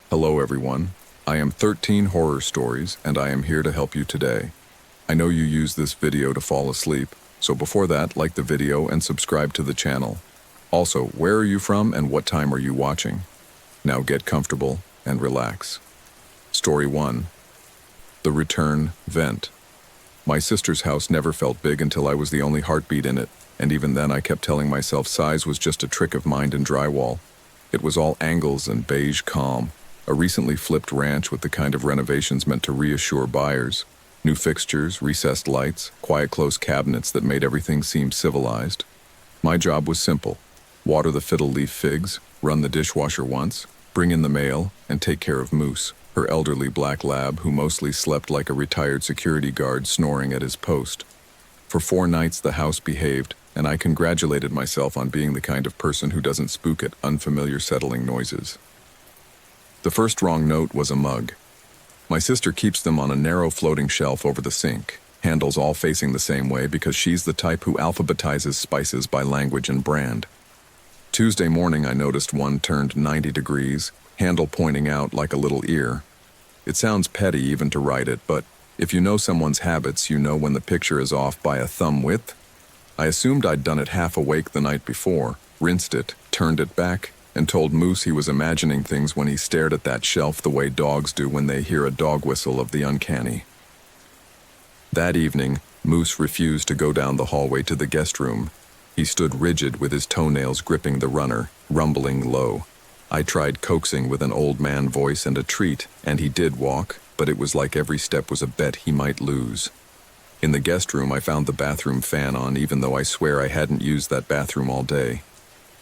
Hello everyone, I am 13 Horror Stories and I am here to help you today. I know you use this video to fall asleep, so before that, like the video and subscribe to the channel. Also, where are you from and what time are you watching? Now get comfortable and relax. Story 1. The Return Vent. My sister's house never felt big until I was the only heartbeat in it, and even then I kept telling myself size was just a trick of mind and drywall. It was all angles and beige calm. A recently flipped ranch with the kind of renovations meant to reassure buyers. New fixtures, recessed lights, quiet close cabinets that made everything seem civilized. My job was simple. Water the fiddle leaf figs, run the dishwasher once, bring in the mail, and take care of Moose, her elderly black lab who mostly slept like a retired security guard snoring at his post. For 4 nights the house behaved, and I congratulated myself on being the kind of person who doesn't spook at unfamiliar settling noises. The first wrong note was a mug. My sister keeps them on a narrow floating shelf over the sink, handles all facing the same way because she's the type who alphabetizes spices by language and brand. Tuesday morning I noticed one turned 90 degrees, handle pointing out like a little ear. It sounds petty even to write it, but if you know someone's habits, you know when the picture is off by a thumb width. I assumed I'd done it half awake the night before, rinsed it, turned it back, and told Moose he was imagining things when he stared at that shelf the way dogs do when they hear a dog whistle of the uncanny. That evening, Moose refused to go down the hallway to the guest room. He stood rigid with his toenails gripping the runner, rumbling low. I tried coaxing with an old man voice and a treat, and he did walk, but it was like every step was a bet he might lose. In the guest room, I found the bathroom fan on, even though I swear I hadn't used that bathroom all day.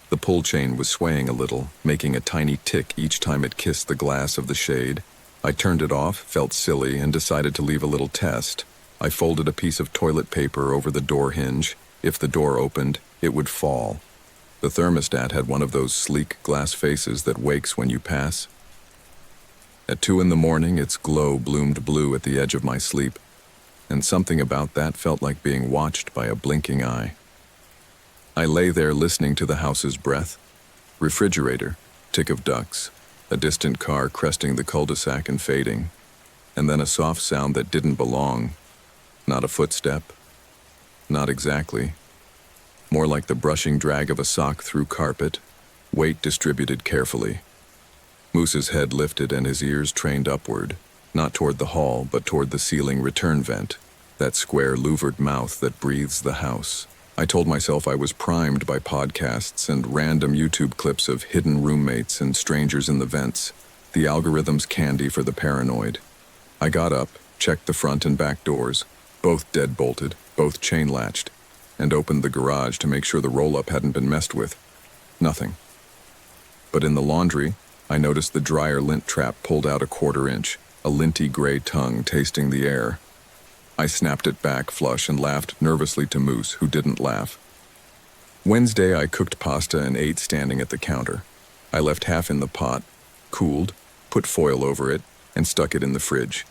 The pull chain was swaying a little, making a tiny tick each time it kissed the glass of the shade. I turned it off, felt silly, and decided to leave a little test. I folded a piece of toilet paper over the door hinge. If the door opened, it would fall. The thermostat had one of those sleek glass faces that wakes when you pass. At 2 a.m, its glow bloomed blue at the edge of my sleep, and something about that felt like being watched by a blinking eye. I lay there listening to the house's breath. Refrigerator, tick of ducks, a distant car cresting the cul-de-sac and fading, and then a soft sound that didn't belong. Not a footstep. Not exactly. More like the brushing drag of a sock through carpet, weight distributed carefully. Moose's head lifted and his ears trained upward, not toward the hall, but toward the ceiling return vent, that square louvered mouth that breathes the house. I told myself I was primed by podcasts and random YouTube clips of hidden roommates and strangers in the vents, the algorithm's candy for the paranoid. I got up, checked the front and back doors, both dead-bolted, both chain-latched, and opened the garage to make sure the roll-up hadn't been messed with. Nothing. But in the laundry, I noticed the dryer lint trap pulled out a 1/4 inch, a linty gray tongue tasting the air. I snapped it back flush and laughed nervously to Moose, who didn't laugh. Wednesday, I cooked pasta and ate standing at the counter. I left half in the pot, cooled, put foil over it, and stuck it in the fridge.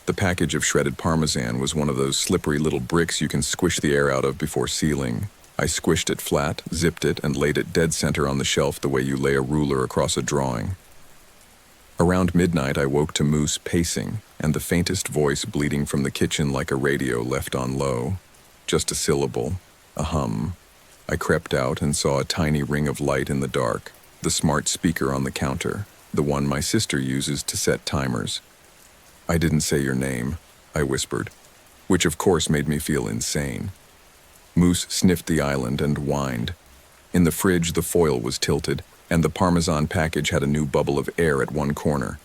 The package of shredded Parmesan was one of those slippery little bricks you can squish the air out of before sealing. I squished it flat, zipped it, and laid it dead center on the shelf the way you lay a ruler across a drawing. Around midnight, I woke to Moose pacing, and the faintest voice bleeding from the kitchen like a radio left on low. Just a syllable, a hum. I crept out and saw a tiny ring of light in the dark, the smart speaker on the counter, the one my sister uses to set timers. "I didn't say your name," I whispered, which of course made me feel insane. Moose sniffed the island and whined. In the fridge, the foil was tilted, and the Parmesan package had a new bubble of air at one corner.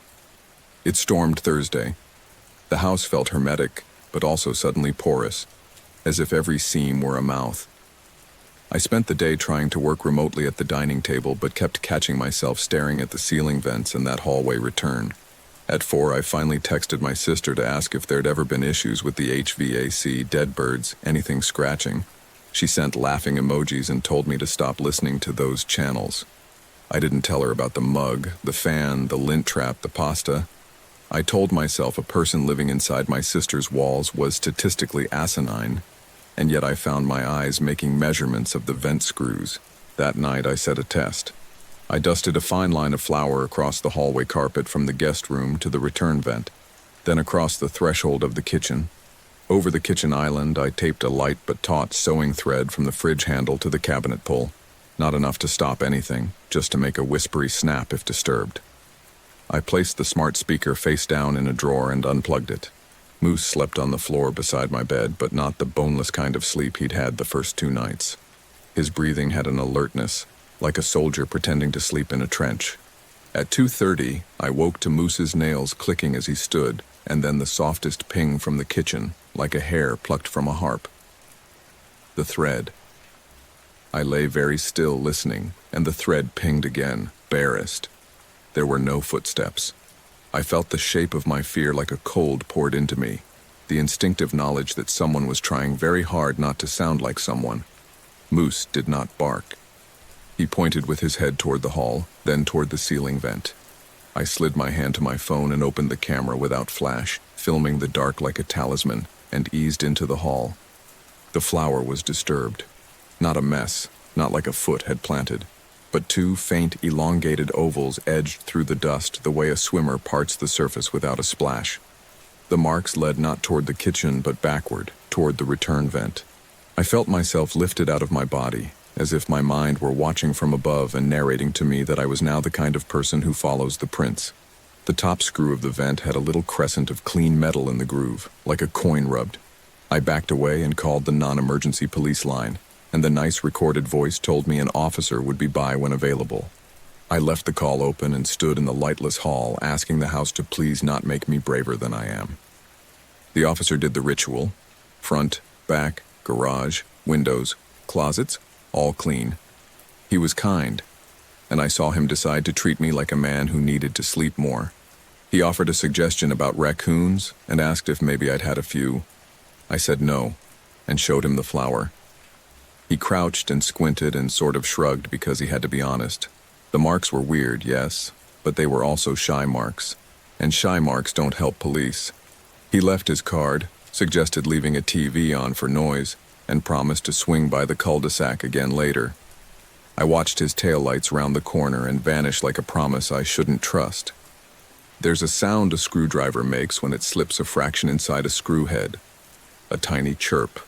It stormed Thursday. The house felt hermetic, but also suddenly porous, as if every seam were a mouth. I spent the day trying to work remotely at the dining table, but kept catching myself staring at the ceiling vents and that hallway return. At 4, I finally texted my sister to ask if there'd ever been issues with the HVAC, dead birds, anything scratching. She sent laughing emojis and told me to stop listening to those channels. I didn't tell her about the mug, the fan, the lint trap, the pasta. I told myself a person living inside my sister's walls was statistically asinine, and yet I found my eyes making measurements of the vent screws. That night I set a test. I dusted a fine line of flour across the hallway carpet from the guest room to the return vent, then across the threshold of the kitchen. Over the kitchen island, I taped a light but taut sewing thread from the fridge handle to the cabinet pull. Not enough to stop anything, just to make a whispery snap if disturbed. I placed the smart speaker face down in a drawer and unplugged it. Moose slept on the floor beside my bed, but not the boneless kind of sleep he'd had the first 2 nights. His breathing had an alertness, like a soldier pretending to sleep in a trench. At 2:30, I woke to Moose's nails clicking as he stood, and then the softest ping from the kitchen, like a hair plucked from a harp. The thread. I lay very still listening, and the thread pinged again, barest. There were no footsteps. I felt the shape of my fear like a cold poured into me, the instinctive knowledge that someone was trying very hard not to sound like someone. Moose did not bark. He pointed with his head toward the hall, then toward the ceiling vent. I slid my hand to my phone and opened the camera without flash, filming the dark like a talisman, and eased into the hall. The flower was disturbed. Not a mess, not like a foot had planted, but 2 faint, elongated ovals edged through the dust the way a swimmer parts the surface without a splash. The marks led not toward the kitchen but backward, toward the return vent. I felt myself lifted out of my body, as if my mind were watching from above and narrating to me that I was now the kind of person who follows the prince. The top screw of the vent had a little crescent of clean metal in the groove, like a coin rubbed. I backed away and called the non-emergency police line, and the nice recorded voice told me an officer would be by when available. I left the call open and stood in the lightless hall, asking the house to please not make me braver than I am. The officer did the ritual. Front, back, garage, windows, closets, all clean. He was kind, and I saw him decide to treat me like a man who needed to sleep more. He offered a suggestion about raccoons and asked if maybe I'd had a few. I said no, and showed him the flower. He crouched and squinted and sort of shrugged because he had to be honest. The marks were weird, yes, but they were also shy marks, and shy marks don't help police. He left his card, suggested leaving a TV on for noise, and promised to swing by the cul-de-sac again later. I watched his taillights round the corner and vanish like a promise I shouldn't trust. There's a sound a screwdriver makes when it slips a fraction inside a screw head. A tiny chirp.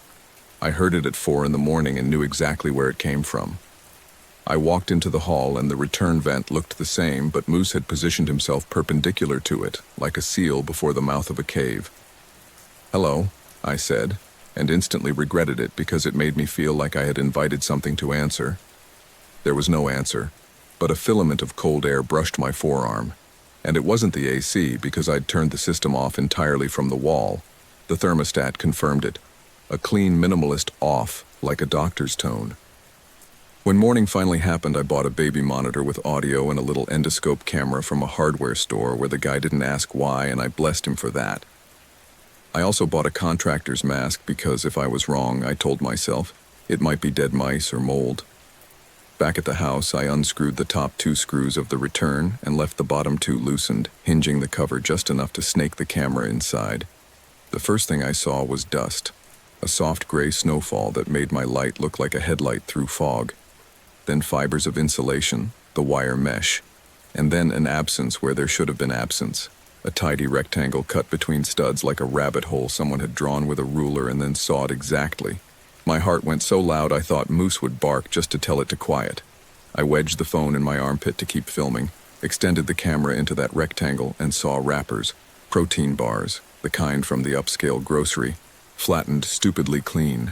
I heard it at 4 a.m. and knew exactly where it came from. I walked into the hall and the return vent looked the same, but Moose had positioned himself perpendicular to it, like a seal before the mouth of a cave. "Hello," I said, and instantly regretted it because it made me feel like I had invited something to answer. There was no answer, but a filament of cold air brushed my forearm. And it wasn't the AC because I'd turned the system off entirely from the wall. The thermostat confirmed it. A clean minimalist off, like a doctor's tone. When morning finally happened, I bought a baby monitor with audio and a little endoscope camera from a hardware store where the guy didn't ask why, and I blessed him for that. I also bought a contractor's mask because if I was wrong, I told myself, it might be dead mice or mold. Back at the house, I unscrewed the top 2 screws of the return and left the bottom 2 loosened, hinging the cover just enough to snake the camera inside. The first thing I saw was dust, a soft gray snowfall that made my light look like a headlight through fog. Then fibers of insulation, the wire mesh, and then an absence where there should have been absence. A tidy rectangle cut between studs like a rabbit hole someone had drawn with a ruler and then sawed exactly. My heart went so loud I thought Moose would bark just to tell it to quiet. I wedged the phone in my armpit to keep filming, extended the camera into that rectangle and saw wrappers, protein bars, the kind from the upscale grocery, flattened stupidly clean,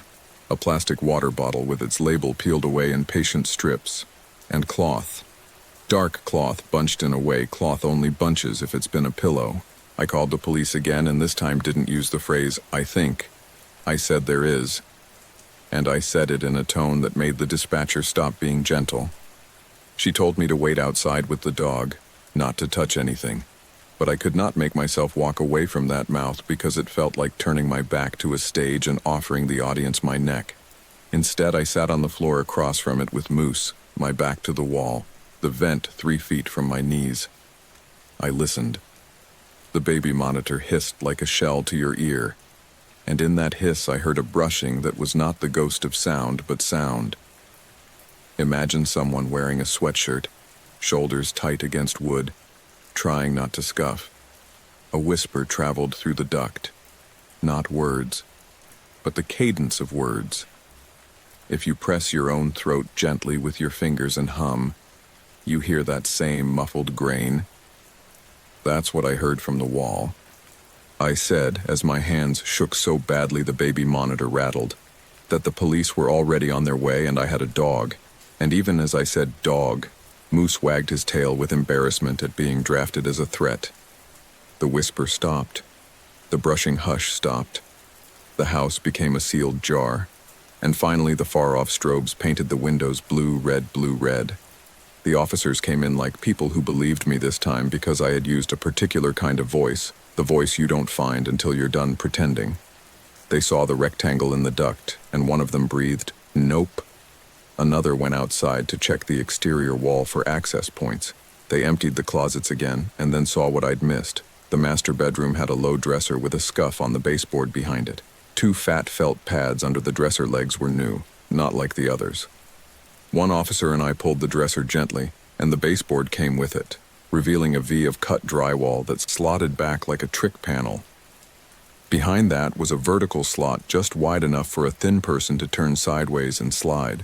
a plastic water bottle with its label peeled away in patient strips, and cloth. Dark cloth bunched in a way cloth only bunches if it's been a pillow. I called the police again and this time didn't use the phrase, "I think." I said there is. And I said it in a tone that made the dispatcher stop being gentle. She told me to wait outside with the dog, not to touch anything. But I could not make myself walk away from that mouth because it felt like turning my back to a stage and offering the audience my neck. Instead, I sat on the floor across from it with Moose, my back to the wall, the vent 3 feet from my knees. I listened. The baby monitor hissed like a shell to your ear, and in that hiss I heard a brushing that was not the ghost of sound but sound. Imagine someone wearing a sweatshirt, shoulders tight against wood, trying not to scuff. A whisper traveled through the duct. Not words, but the cadence of words. If you press your own throat gently with your fingers and hum, you hear that same muffled grain. That's what I heard from the wall. I said, as my hands shook so badly the baby monitor rattled, that the police were already on their way and I had a dog. And even as I said dog, Moose wagged his tail with embarrassment at being drafted as a threat. The whisper stopped. The brushing hush stopped. The house became a sealed jar. And finally the far-off strobes painted the windows blue, red, blue, red. The officers came in like people who believed me this time because I had used a particular kind of voice, the voice you don't find until you're done pretending. They saw the rectangle in the duct, and one of them breathed, "Nope." Another went outside to check the exterior wall for access points. They emptied the closets again, and then saw what I'd missed. The master bedroom had a low dresser with a scuff on the baseboard behind it. 2 fat felt pads under the dresser legs were new, not like the others. One officer and I pulled the dresser gently, and the baseboard came with it, revealing a V of cut drywall that slotted back like a trick panel. Behind that was a vertical slot just wide enough for a thin person to turn sideways and slide.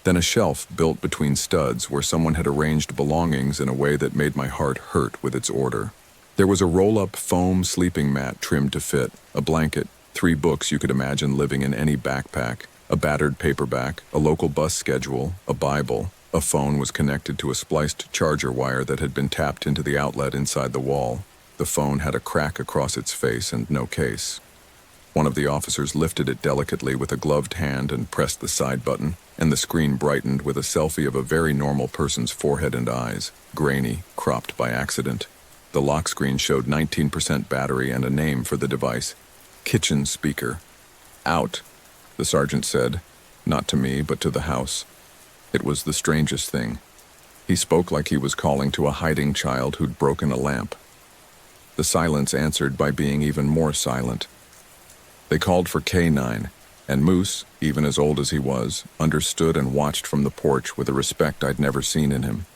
Then a shelf built between studs where someone had arranged belongings in a way that made my heart hurt with its order. There was a roll-up foam sleeping mat trimmed to fit, a blanket, 3 books you could imagine living in any backpack, a battered paperback, a local bus schedule, a Bible. A phone was connected to a spliced charger wire that had been tapped into the outlet inside the wall. The phone had a crack across its face and no case. One of the officers lifted it delicately with a gloved hand and pressed the side button, and the screen brightened with a selfie of a very normal person's forehead and eyes, grainy, cropped by accident. The lock screen showed 19% battery and a name for the device, kitchen speaker. "Out," the sergeant said, not to me but to the house. It was the strangest thing. He spoke like he was calling to a hiding child who'd broken a lamp. The silence answered by being even more silent. They called for K9, and Moose, even as old as he was, understood and watched from the porch with a respect I'd never seen in him.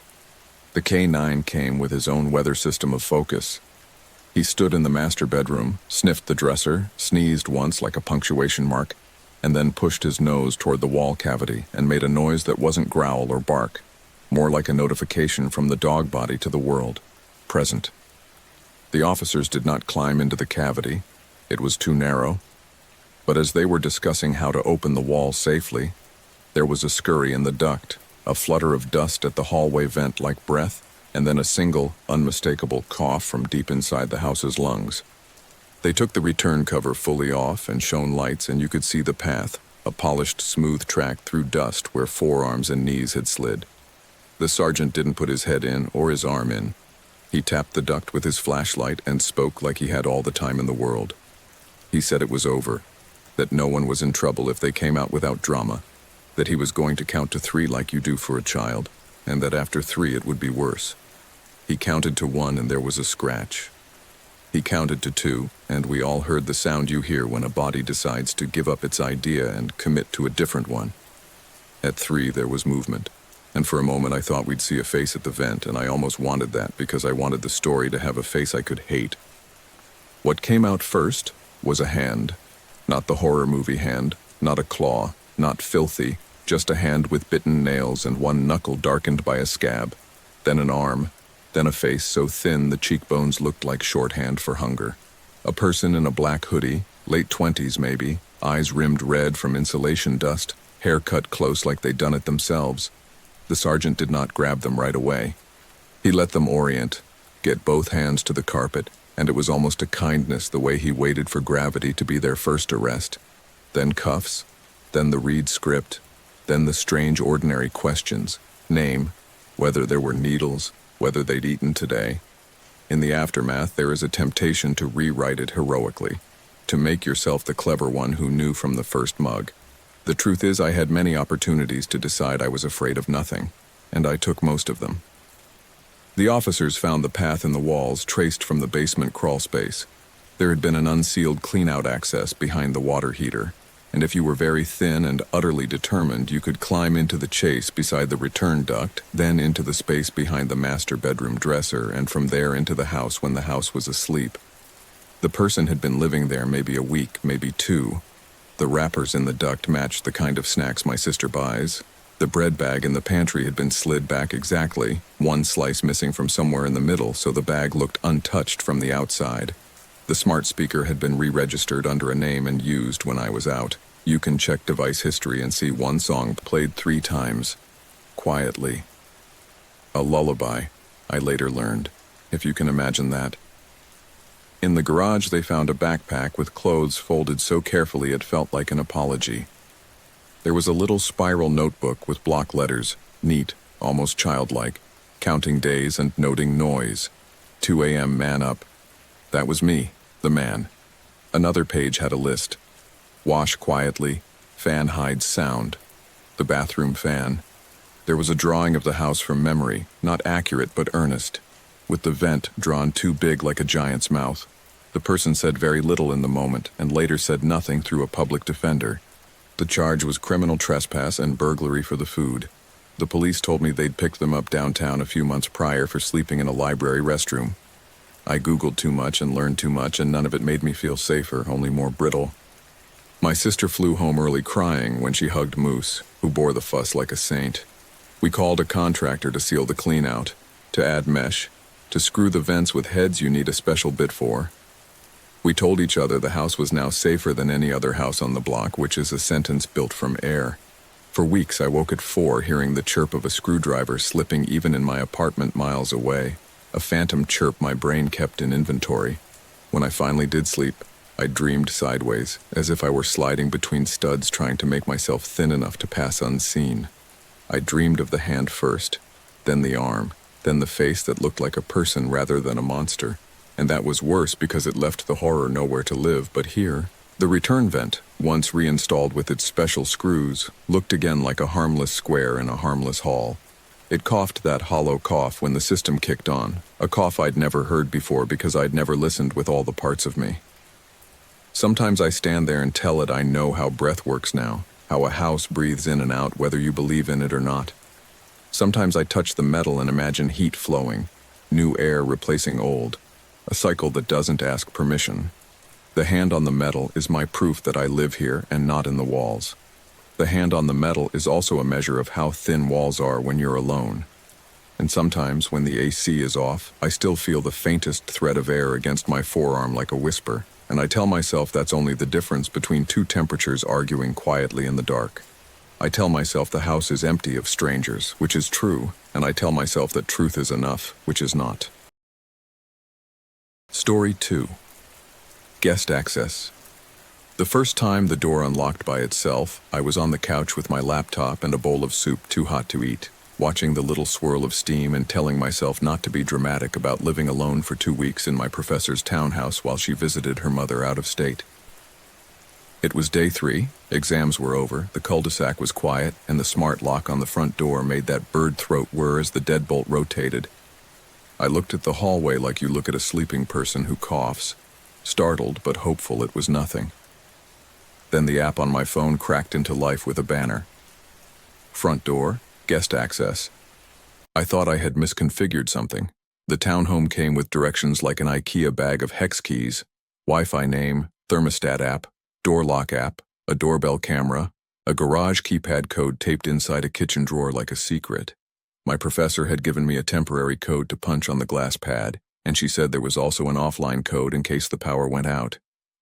The K9 came with his own weather system of focus. He stood in the master bedroom, sniffed the dresser, sneezed once like a punctuation mark, and then pushed his nose toward the wall cavity and made a noise that wasn't growl or bark, more like a notification from the dog body to the world. Present. The officers did not climb into the cavity. It was too narrow. But as they were discussing how to open the wall safely, there was a scurry in the duct, a flutter of dust at the hallway vent like breath, and then a single, unmistakable cough from deep inside the house's lungs. They took the return cover fully off and shone lights, and you could see the path, a polished, smooth track through dust where forearms and knees had slid. The sergeant didn't put his head in or his arm in. He tapped the duct with his flashlight and spoke like he had all the time in the world. He said it was over, that no one was in trouble if they came out without drama, that he was going to count to 3 like you do for a child, and that after 3 it would be worse. He counted to 1 and there was a scratch. He counted to 2, and we all heard the sound you hear when a body decides to give up its idea and commit to a different one. At 3 there was movement, and for a moment I thought we'd see a face at the vent, and I almost wanted that because I wanted the story to have a face I could hate. What came out first was a hand. Not the horror movie hand, not a claw, not filthy, just a hand with bitten nails and one knuckle darkened by a scab. Then an arm, then a face so thin the cheekbones looked like shorthand for hunger. A person in a black hoodie, late 20s maybe, eyes rimmed red from insulation dust, hair cut close like they'd done it themselves. The sergeant did not grab them right away. He let them orient, get both hands to the carpet, and it was almost a kindness the way he waited for gravity to be their first arrest. Then cuffs, then the read script, then the strange ordinary questions, name, whether there were needles, whether they'd eaten today. In the aftermath, there is a temptation to rewrite it heroically, to make yourself the clever one who knew from the first mug. The truth is I had many opportunities to decide I was afraid of nothing, and I took most of them. The officers found the path in the walls traced from the basement crawl space. There had been an unsealed clean-out access behind the water heater. and if you were very thin and utterly determined, you could climb into the chase beside the return duct, then into the space behind the master bedroom dresser, and from there into the house when the house was asleep. The person had been living there maybe a week, maybe two. The wrappers in the duct matched the kind of snacks my sister buys. The bread bag in the pantry had been slid back exactly, one slice missing from somewhere in the middle, so the bag looked untouched from the outside. The smart speaker had been re-registered under a name and used when I was out. You can check device history and see one song played 3 times. Quietly. A lullaby, I later learned, if you can imagine that. In the garage they found a backpack with clothes folded so carefully it felt like an apology. There was a little spiral notebook with block letters, neat, almost childlike, counting days and noting noise. 2 a.m. man up. That was me, the man. Another page had a list. Wash quietly, fan hides sound. The bathroom fan. There was a drawing of the house from memory, not accurate but earnest, with the vent drawn too big like a giant's mouth. The person said very little in the moment and later said nothing through a public defender. The charge was criminal trespass and burglary for the food. The police told me they'd picked them up downtown a few months prior for sleeping in a library restroom. I Googled too much and learned too much, and none of it made me feel safer, only more brittle. My sister flew home early crying when she hugged Moose, who bore the fuss like a saint. We called a contractor to seal the clean-out, to add mesh. To screw the vents with heads you need a special bit for. We told each other the house was now safer than any other house on the block, which is a sentence built from air. For weeks I woke at 4 hearing the chirp of a screwdriver slipping even in my apartment miles away. A phantom chirp my brain kept in inventory. When I finally did sleep, I dreamed sideways, as if I were sliding between studs trying to make myself thin enough to pass unseen. I dreamed of the hand first, then the arm, then the face that looked like a person rather than a monster. And that was worse because it left the horror nowhere to live. But here, the return vent, once reinstalled with its special screws, looked again like a harmless square in a harmless hall. It coughed that hollow cough when the system kicked on, a cough I'd never heard before because I'd never listened with all the parts of me. Sometimes I stand there and tell it I know how breath works now, how a house breathes in and out whether you believe in it or not. Sometimes I touch the metal and imagine heat flowing, new air replacing old, a cycle that doesn't ask permission. The hand on the metal is my proof that I live here and not in the walls. The hand on the metal is also a measure of how thin walls are when you're alone. And sometimes, when the AC is off, I still feel the faintest thread of air against my forearm like a whisper, and I tell myself that's only the difference between 2 temperatures arguing quietly in the dark. I tell myself the house is empty of strangers, which is true, and I tell myself that truth is enough, which is not. Story 2. Guest access. The first time the door unlocked by itself, I was on the couch with my laptop and a bowl of soup too hot to eat, watching the little swirl of steam and telling myself not to be dramatic about living alone for 2 weeks in my professor's townhouse while she visited her mother out of state. It was day 3, exams were over, the cul-de-sac was quiet, and the smart lock on the front door made that bird throat whir as the deadbolt rotated. I looked at the hallway like you look at a sleeping person who coughs, startled but hopeful it was nothing. Then the app on my phone cracked into life with a banner. Front door, guest access. I thought I had misconfigured something. The townhome came with directions like an IKEA bag of hex keys, Wi-Fi name, thermostat app, door lock app, a doorbell camera, a garage keypad code taped inside a kitchen drawer like a secret. My professor had given me a temporary code to punch on the glass pad, and she said there was also an offline code in case the power went out.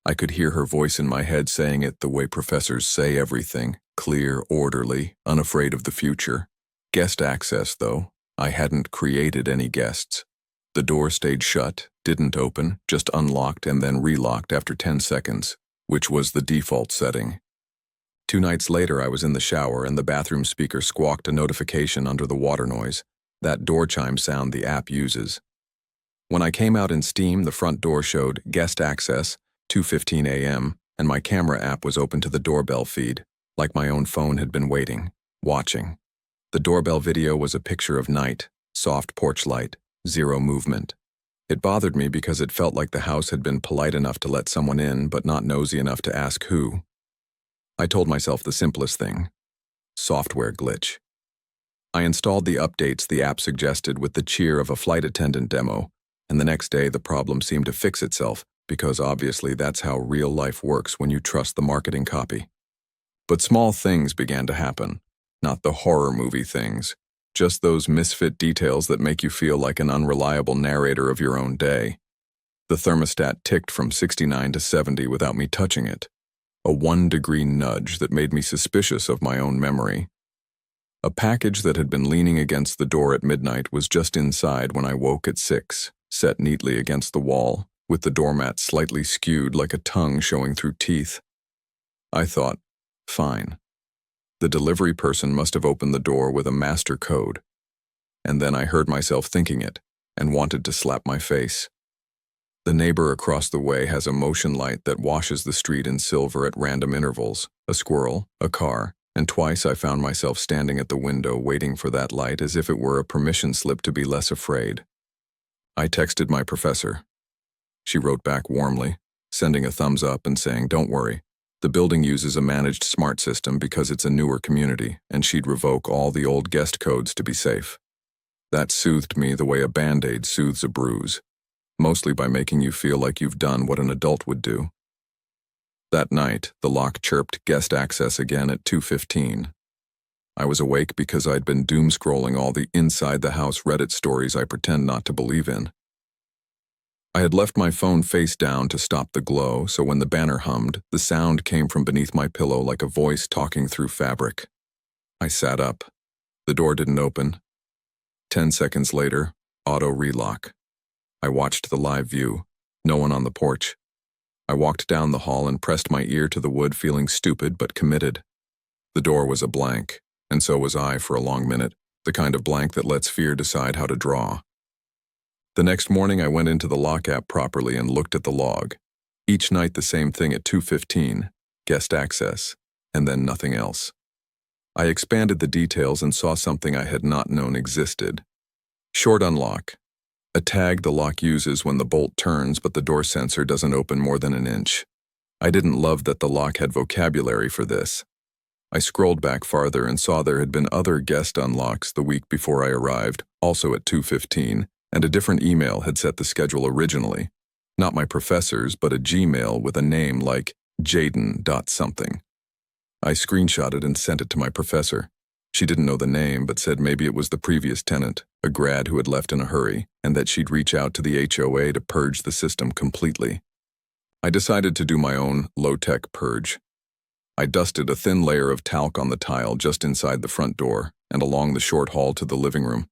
I could hear her voice in my head saying it the way professors say everything, clear, orderly, unafraid of the future. Guest access, though. I hadn't created any guests. The door stayed shut, didn't open, just unlocked and then relocked after 10 seconds, which was the default setting. 2 nights later I was in the shower and the bathroom speaker squawked a notification under the water noise, that door chime sound the app uses. When I came out in Steam, the front door showed guest access, 2:15 a.m., and my camera app was open to the doorbell feed, like my own phone had been waiting, watching. The doorbell video was a picture of night, soft porch light, 0 movement. It bothered me because it felt like the house had been polite enough to let someone in but not nosy enough to ask who. I told myself the simplest thing: software glitch. I installed the updates the app suggested with the cheer of a flight attendant demo, and the next day the problem seemed to fix itself, because obviously that's how real life works when you trust the marketing copy. But small things began to happen, not the horror movie things, just those misfit details that make you feel like an unreliable narrator of your own day. The thermostat ticked from 69 to 70 without me touching it, a 1-degree nudge that made me suspicious of my own memory. A package that had been leaning against the door at midnight was just inside when I woke at 6, set neatly against the wall, with the doormat slightly skewed like a tongue showing through teeth. I thought, fine. The delivery person must have opened the door with a master code. And then I heard myself thinking it, and wanted to slap my face. The neighbor across the way has a motion light that washes the street in silver at random intervals, a squirrel, a car, and twice I found myself standing at the window waiting for that light as if it were a permission slip to be less afraid. I texted my professor. She wrote back warmly, sending a thumbs up and saying, "Don't worry. The building uses a managed smart system because it's a newer community, and she'd revoke all the old guest codes to be safe." That soothed me the way a Band-Aid soothes a bruise, mostly by making you feel like you've done what an adult would do. That night, the lock chirped guest access again at 2:15. I was awake because I'd been doom-scrolling all the inside-the-house Reddit stories I pretend not to believe in. I had left my phone face down to stop the glow, so when the banner hummed, the sound came from beneath my pillow like a voice talking through fabric. I sat up. The door didn't open. 10 seconds later, auto relock. I watched the live view. No one on the porch. I walked down the hall and pressed my ear to the wood, feeling stupid but committed. The door was a blank, and so was I for a long minute, the kind of blank that lets fear decide how to draw. The next morning I went into the lock app properly and looked at the log. Each night the same thing at 2:15, guest access, and then nothing else. I expanded the details and saw something I had not known existed. Short unlock. A tag the lock uses when the bolt turns, but the door sensor doesn't open more than an inch. I didn't love that the lock had vocabulary for this. I scrolled back farther and saw there had been other guest unlocks the week before I arrived, also at 2:15, and a different email had set the schedule originally. Not my professor's, but a Gmail with a name like Jaden.something. I screenshotted and sent it to my professor. She didn't know the name, but said maybe it was the previous tenant, a grad who had left in a hurry, and that she'd reach out to the HOA to purge the system completely. I decided to do my own low-tech purge. I dusted a thin layer of talc on the tile just inside the front door and along the short hall to the living room.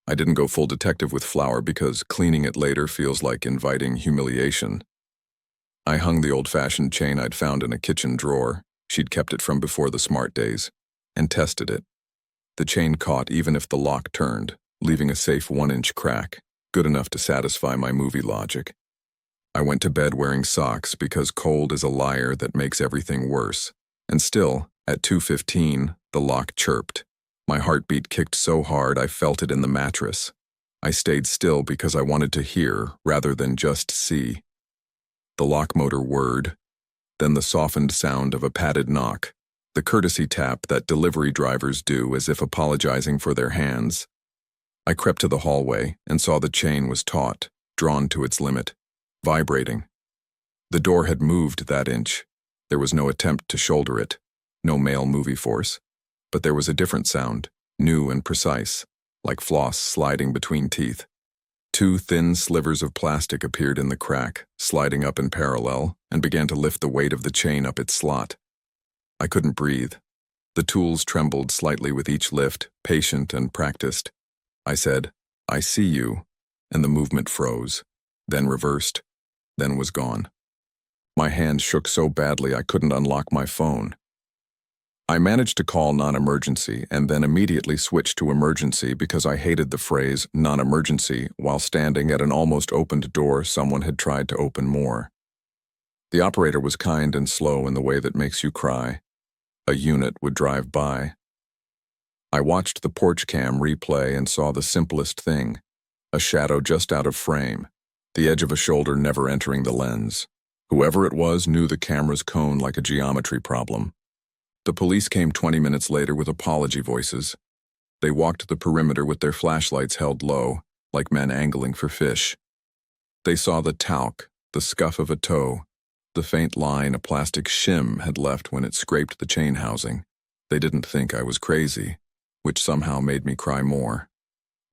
I didn't go full detective with flour because cleaning it later feels like inviting humiliation. I hung the old-fashioned chain I'd found in a kitchen drawer, she'd kept it from before the smart days, and tested it. The chain caught even if the lock turned, leaving a safe 1-inch crack, good enough to satisfy my movie logic. I went to bed wearing socks because cold is a liar that makes everything worse. And still, at 2:15, the lock chirped. My heartbeat kicked so hard I felt it in the mattress. I stayed still because I wanted to hear rather than just see. The lock motor whirred, then the softened sound of a padded knock, the courtesy tap that delivery drivers do as if apologizing for their hands. I crept to the hallway and saw the chain was taut, drawn to its limit, vibrating. The door had moved that inch. There was no attempt to shoulder it, no male movie force. But there was a different sound, new and precise, like floss sliding between teeth. 2 thin slivers of plastic appeared in the crack, sliding up in parallel, and began to lift the weight of the chain up its slot. I couldn't breathe. The tools trembled slightly with each lift, patient and practiced. I said, "I see you," and the movement froze, then reversed, then was gone. My hands shook so badly I couldn't unlock my phone. I managed to call non-emergency and then immediately switched to emergency because I hated the phrase non-emergency while standing at an almost opened door someone had tried to open more. The operator was kind and slow in the way that makes you cry. A unit would drive by. I watched the porch cam replay and saw the simplest thing, a shadow just out of frame, the edge of a shoulder never entering the lens. Whoever it was knew the camera's cone like a geometry problem. The police came 20 minutes later with apology voices. They walked the perimeter with their flashlights held low, like men angling for fish. They saw the talc, the scuff of a toe, the faint line a plastic shim had left when it scraped the chain housing. They didn't think I was crazy, which somehow made me cry more.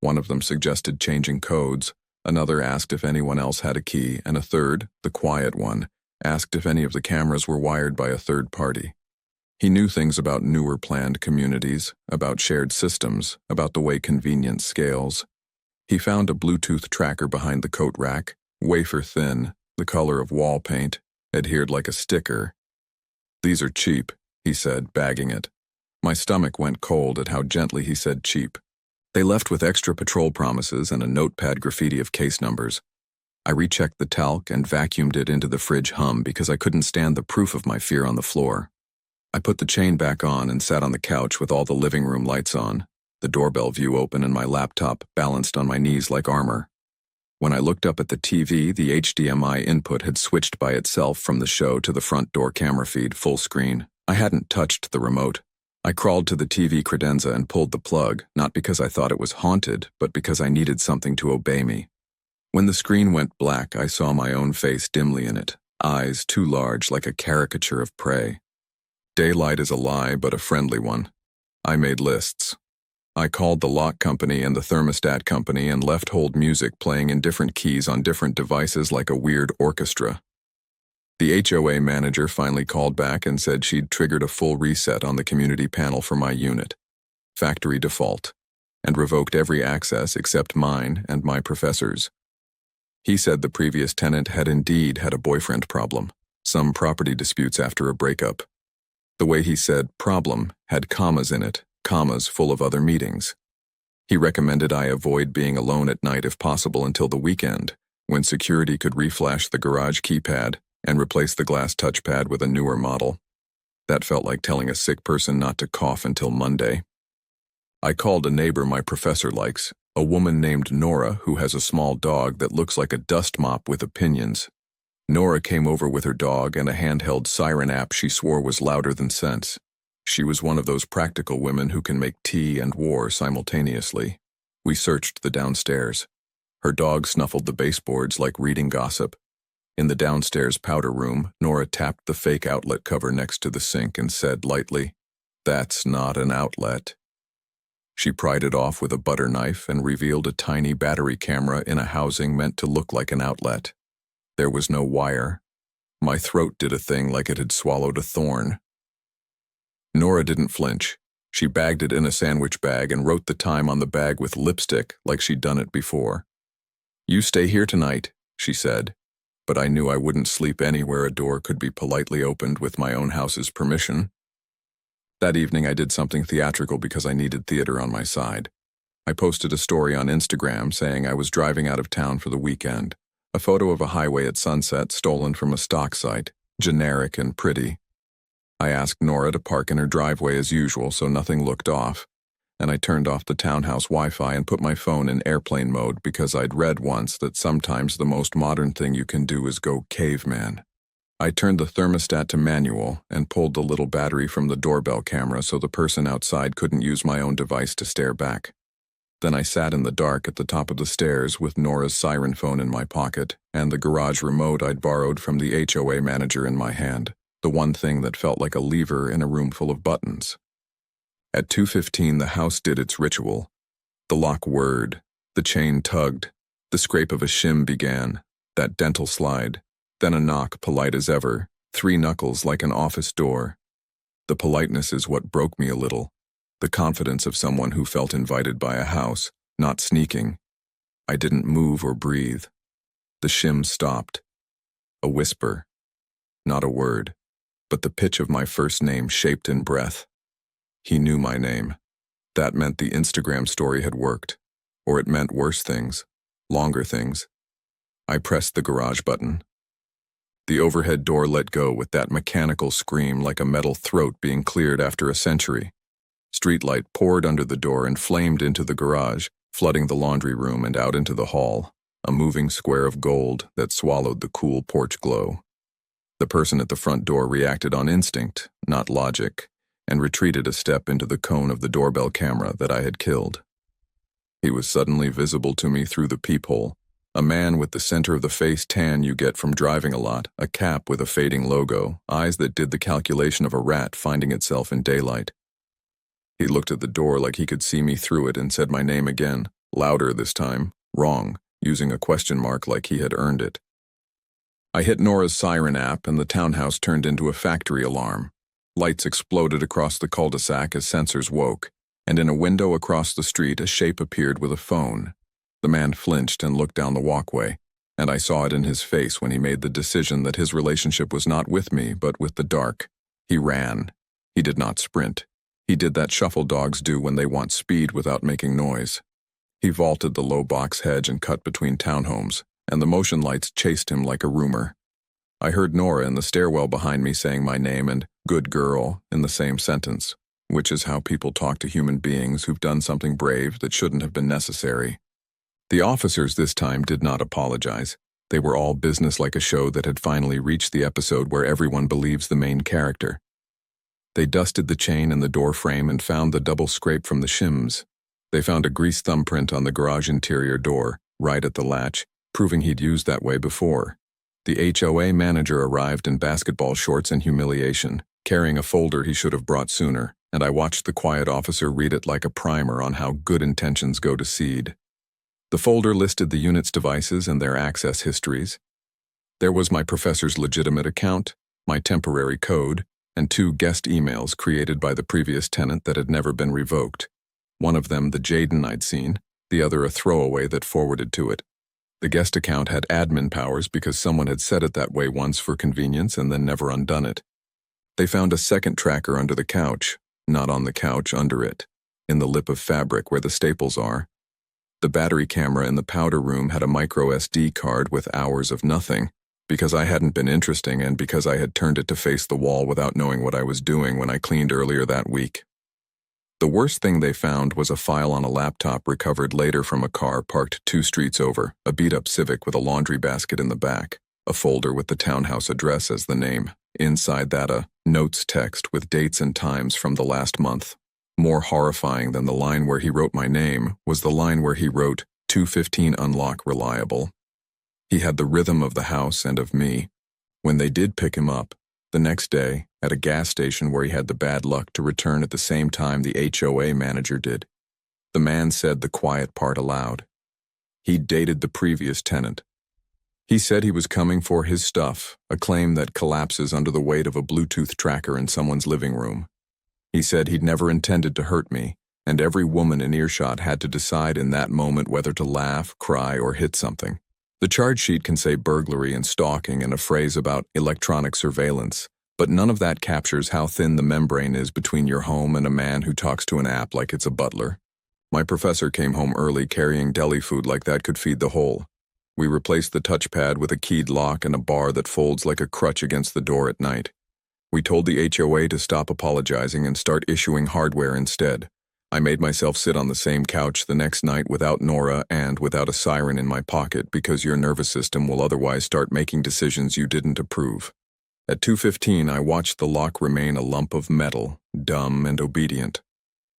One of them suggested changing codes, another asked if anyone else had a key, and a third, the quiet one, asked if any of the cameras were wired by a third party. He knew things about newer planned communities, about shared systems, about the way convenience scales. He found a Bluetooth tracker behind the coat rack, wafer thin, the color of wall paint, adhered like a sticker. "These are cheap," he said, bagging it. My stomach went cold at how gently he said cheap. They left with extra patrol promises and a notepad graffiti of case numbers. I rechecked the talc and vacuumed it into the fridge hum because I couldn't stand the proof of my fear on the floor. I put the chain back on and sat on the couch with all the living room lights on, the doorbell view open and my laptop balanced on my knees like armor. When I looked up at the TV, the HDMI input had switched by itself from the show to the front door camera feed full screen. I hadn't touched the remote. I crawled to the TV credenza and pulled the plug, not because I thought it was haunted, but because I needed something to obey me. When the screen went black, I saw my own face dimly in it, eyes too large like a caricature of prey. Daylight is a lie, but a friendly one. I made lists. I called the lock company and the thermostat company and left hold music playing in different keys on different devices like a weird orchestra. The HOA manager finally called back and said she'd triggered a full reset on the community panel for my unit, factory default, and revoked every access except mine and my professor's. He said the previous tenant had indeed had a boyfriend problem, some property disputes after a breakup. The way he said problem had commas in it, commas full of other meetings. He recommended I avoid being alone at night if possible until the weekend, when security could reflash the garage keypad and replace the glass touchpad with a newer model. That felt like telling a sick person not to cough until Monday. I called a neighbor my professor likes, a woman named Nora who has a small dog that looks like a dust mop with opinions. Nora came over with her dog and a handheld siren app she swore was louder than sense. She was one of those practical women who can make tea and war simultaneously. We searched the downstairs. Her dog snuffled the baseboards like reading gossip. In the downstairs powder room, Nora tapped the fake outlet cover next to the sink and said lightly, "That's not an outlet." She pried it off with a butter knife and revealed a tiny battery camera in a housing meant to look like an outlet. There was no wire. My throat did a thing like it had swallowed a thorn. Nora didn't flinch. She bagged it in a sandwich bag and wrote the time on the bag with lipstick like she'd done it before. "You stay here tonight," she said, but I knew I wouldn't sleep anywhere a door could be politely opened with my own house's permission. That evening I did something theatrical because I needed theater on my side. I posted a story on Instagram saying I was driving out of town for the weekend. A photo of a highway at sunset stolen from a stock site, generic and pretty. I asked Nora to park in her driveway as usual so nothing looked off, and I turned off the townhouse Wi-Fi and put my phone in airplane mode because I'd read once that sometimes the most modern thing you can do is go caveman. I turned the thermostat to manual and pulled the little battery from the doorbell camera so the person outside couldn't use my own device to stare back. Then I sat in the dark at the top of the stairs with Nora's siren phone in my pocket and the garage remote I'd borrowed from the HOA manager in my hand, the one thing that felt like a lever in a room full of buttons. At 2:15, the house did its ritual. The lock whirred, the chain tugged, the scrape of a shim began, that dental slide, then a knock polite as ever, 3 knuckles like an office door. The politeness is what broke me a little. The confidence of someone who felt invited by a house, not sneaking. I didn't move or breathe. The shim stopped. A whisper. Not a word, but the pitch of my first name shaped in breath. He knew my name. That meant the Instagram story had worked. Or it meant worse things, longer things. I pressed the garage button. The overhead door let go with that mechanical scream like a metal throat being cleared after a century. Streetlight poured under the door and flamed into the garage, flooding the laundry room and out into the hall, a moving square of gold that swallowed the cool porch glow. The person at the front door reacted on instinct, not logic. and retreated a step into the cone of the doorbell camera that I had killed. He was suddenly visible to me through the peephole, a man with the center of the face tan you get from driving a lot, a cap with a fading logo, eyes that did the calculation of a rat finding itself in daylight. He looked at the door like he could see me through it and said my name again, louder this time, wrong, using a question mark like he had earned it. I hit Nora's siren app and the townhouse turned into a factory alarm. Lights exploded across the cul-de-sac as sensors woke, and in a window across the street a shape appeared with a phone. The man flinched and looked down the walkway, and I saw it in his face when he made the decision that his relationship was not with me but with the dark. He ran. He did not sprint. He did that shuffle dogs do when they want speed without making noise. He vaulted the low box hedge and cut between townhomes, and the motion lights chased him like a rumor. I heard Nora in the stairwell behind me saying my name and "good girl" in the same sentence, which is how people talk to human beings who've done something brave that shouldn't have been necessary. The officers this time did not apologize. They were all business like a show that had finally reached the episode where everyone believes the main character. They dusted the chain and the door frame and found the double scrape from the shims. They found a greased thumbprint on the garage interior door, right at the latch, proving he'd used that way before. The HOA manager arrived in basketball shorts and humiliation, carrying a folder he should have brought sooner, and I watched the quiet officer read it like a primer on how good intentions go to seed. The folder listed the unit's devices and their access histories. There was my professor's legitimate account, my temporary code, and 2 guest emails created by the previous tenant that had never been revoked. One of them the Jaden I'd seen, the other a throwaway that forwarded to it. The guest account had admin powers because someone had set it that way once for convenience and then never undone it. They found a second tracker under the couch, not on the couch, under it, in the lip of fabric where the staples are. The battery camera in the powder room had a micro SD card with hours of nothing, because I hadn't been interesting and because I had turned it to face the wall without knowing what I was doing when I cleaned earlier that week. The worst thing they found was a file on a laptop recovered later from a car parked 2 streets over, a beat-up Civic with a laundry basket in the back, a folder with the townhouse address as the name. Inside that, a notes text with dates and times from the last month. More horrifying than the line where he wrote my name was the line where he wrote, 215 unlock reliable. He had the rhythm of the house and of me. When they did pick him up, the next day, at a gas station where he had the bad luck to return at the same time the HOA manager did, the man said the quiet part aloud. He'd dated the previous tenant. He said he was coming for his stuff, a claim that collapses under the weight of a Bluetooth tracker in someone's living room. He said he'd never intended to hurt me, and every woman in earshot had to decide in that moment whether to laugh, cry, or hit something. The charge sheet can say burglary and stalking and a phrase about electronic surveillance, but none of that captures how thin the membrane is between your home and a man who talks to an app like it's a butler. My professor came home early carrying deli food like that could feed the whole. We replaced the touchpad with a keyed lock and a bar that folds like a crutch against the door at night. We told the HOA to stop apologizing and start issuing hardware instead. I made myself sit on the same couch the next night without Nora and without a siren in my pocket because your nervous system will otherwise start making decisions you didn't approve. At 2:15, I watched the lock remain a lump of metal, dumb and obedient.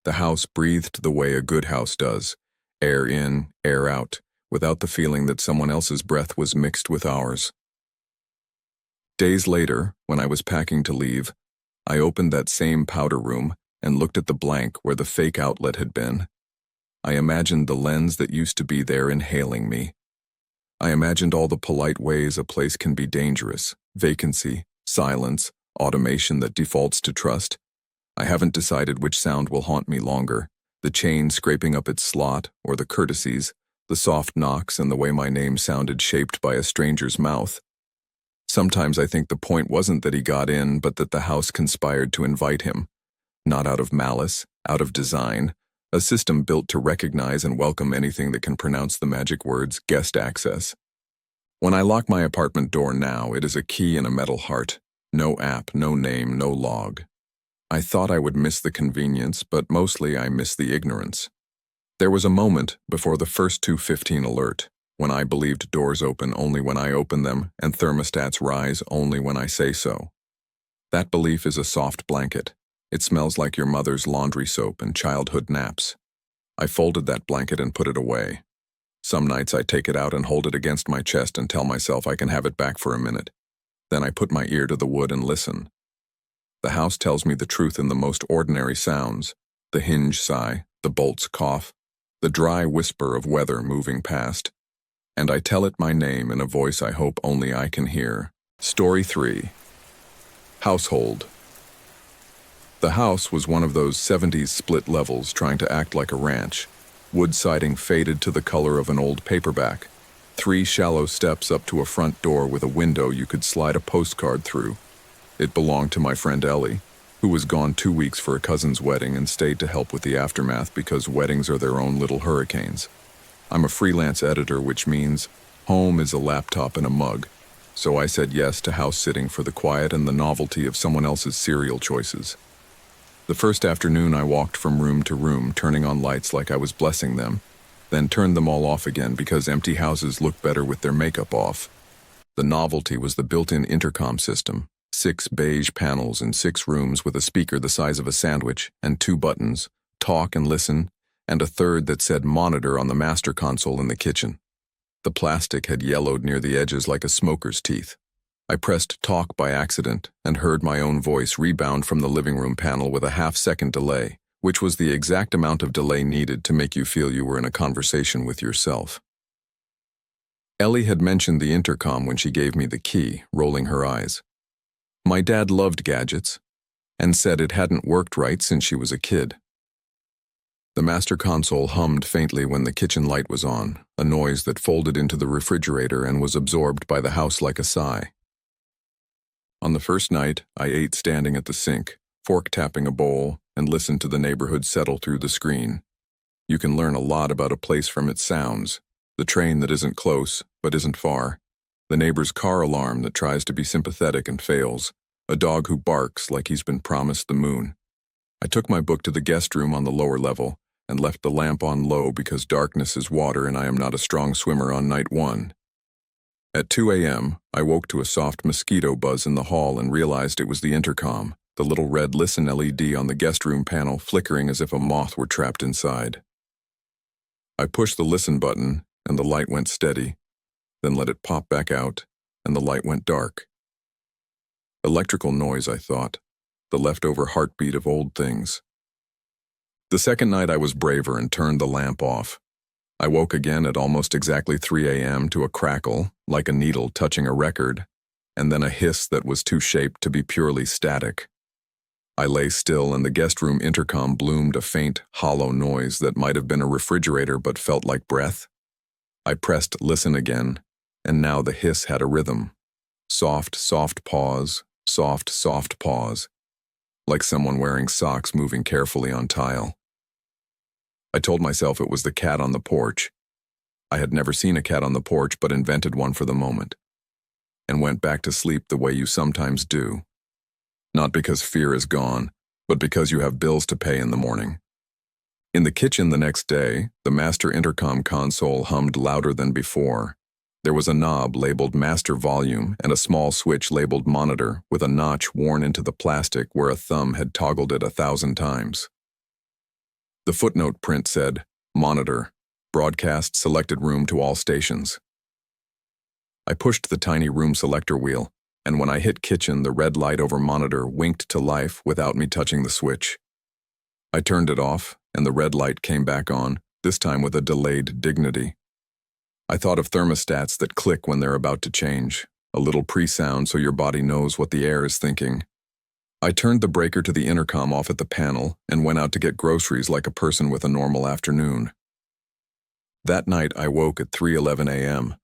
The house breathed the way a good house does, air in, air out, without the feeling that someone else's breath was mixed with ours. Days later, when I was packing to leave, I opened that same powder room and looked at the blank where the fake outlet had been. I imagined the lens that used to be there inhaling me. I imagined all the polite ways a place can be dangerous: vacancy, silence, automation that defaults to trust. I haven't decided which sound will haunt me longer, the chain scraping up its slot or the courtesies, the soft knocks and the way my name sounded shaped by a stranger's mouth. Sometimes I think the point wasn't that he got in, but that the house conspired to invite him. Not out of malice, out of design, a system built to recognize and welcome anything that can pronounce the magic words guest access. When I lock my apartment door now, it is a key and a metal heart. No app, no name, no log. I thought I would miss the convenience, but mostly I miss the ignorance. There was a moment before the first 2:15 alert, when I believed doors open only when I open them and thermostats rise only when I say so. That belief is a soft blanket. It smells like your mother's laundry soap and childhood naps. I folded that blanket and put it away. Some nights I take it out and hold it against my chest and tell myself I can have it back for a minute. Then I put my ear to the wood and listen. The house tells me the truth in the most ordinary sounds: the hinge sigh, the bolt's cough, the dry whisper of weather moving past. And I tell it my name in a voice I hope only I can hear. Story 3. Household. The house was one of those 70s split levels trying to act like a ranch. Wood siding faded to the color of an old paperback. 3 shallow steps up to a front door with a window you could slide a postcard through. It belonged to my friend Ellie, who was gone 2 weeks for a cousin's wedding and stayed to help with the aftermath because weddings are their own little hurricanes. I'm a freelance editor, which means home is a laptop and a mug. So I said yes to house sitting for the quiet and the novelty of someone else's cereal choices. The first afternoon I walked from room to room, turning on lights like I was blessing them, then turned them all off again because empty houses look better with their makeup off. The novelty was the built-in intercom system, 6 beige panels in 6 rooms with a speaker the size of a sandwich and 2 buttons, talk and listen, and a third that said monitor on the master console in the kitchen. The plastic had yellowed near the edges like a smoker's teeth. I pressed talk by accident and heard my own voice rebound from the living room panel with a half-second delay, which was the exact amount of delay needed to make you feel you were in a conversation with yourself. Ellie had mentioned the intercom when she gave me the key, rolling her eyes. My dad loved gadgets and said it hadn't worked right since she was a kid. The master console hummed faintly when the kitchen light was on, a noise that folded into the refrigerator and was absorbed by the house like a sigh. On the first night, I ate standing at the sink, fork-tapping a bowl, and listened to the neighborhood settle through the screen. You can learn a lot about a place from its sounds: the train that isn't close, but isn't far, the neighbor's car alarm that tries to be sympathetic and fails, a dog who barks like he's been promised the moon. I took my book to the guest room on the lower level and left the lamp on low because darkness is water and I am not a strong swimmer on night 1. At 2 a.m., I woke to a soft mosquito buzz in the hall and realized it was the intercom, the little red listen LED on the guest room panel flickering as if a moth were trapped inside. I pushed the listen button and the light went steady, then let it pop back out and the light went dark. Electrical noise, I thought, the leftover heartbeat of old things. The second night I was braver and turned the lamp off. I woke again at almost exactly 3 a.m. to a crackle, like a needle touching a record, and then a hiss that was too shaped to be purely static. I lay still and the guest room intercom bloomed a faint, hollow noise that might have been a refrigerator but felt like breath. I pressed listen again, and now the hiss had a rhythm. Soft, soft pause, soft, soft pause, like someone wearing socks moving carefully on tile. I told myself it was the cat on the porch. I had never seen a cat on the porch but invented one for the moment, and went back to sleep the way you sometimes do. Not because fear is gone, but because you have bills to pay in the morning. In the kitchen the next day, the master intercom console hummed louder than before. There was a knob labeled master volume and a small switch labeled monitor with a notch worn into the plastic where a thumb had toggled it 1,000 times. The footnote print said, "Monitor, broadcast selected room to all stations." I pushed the tiny room selector wheel, and when I hit kitchen, the red light over monitor winked to life without me touching the switch. I turned it off, and the red light came back on, this time with a delayed dignity. I thought of thermostats that click when they're about to change, a little pre-sound so your body knows what the air is thinking. I turned the breaker to the intercom off at the panel and went out to get groceries like a person with a normal afternoon. That night I woke at 3:11 a.m.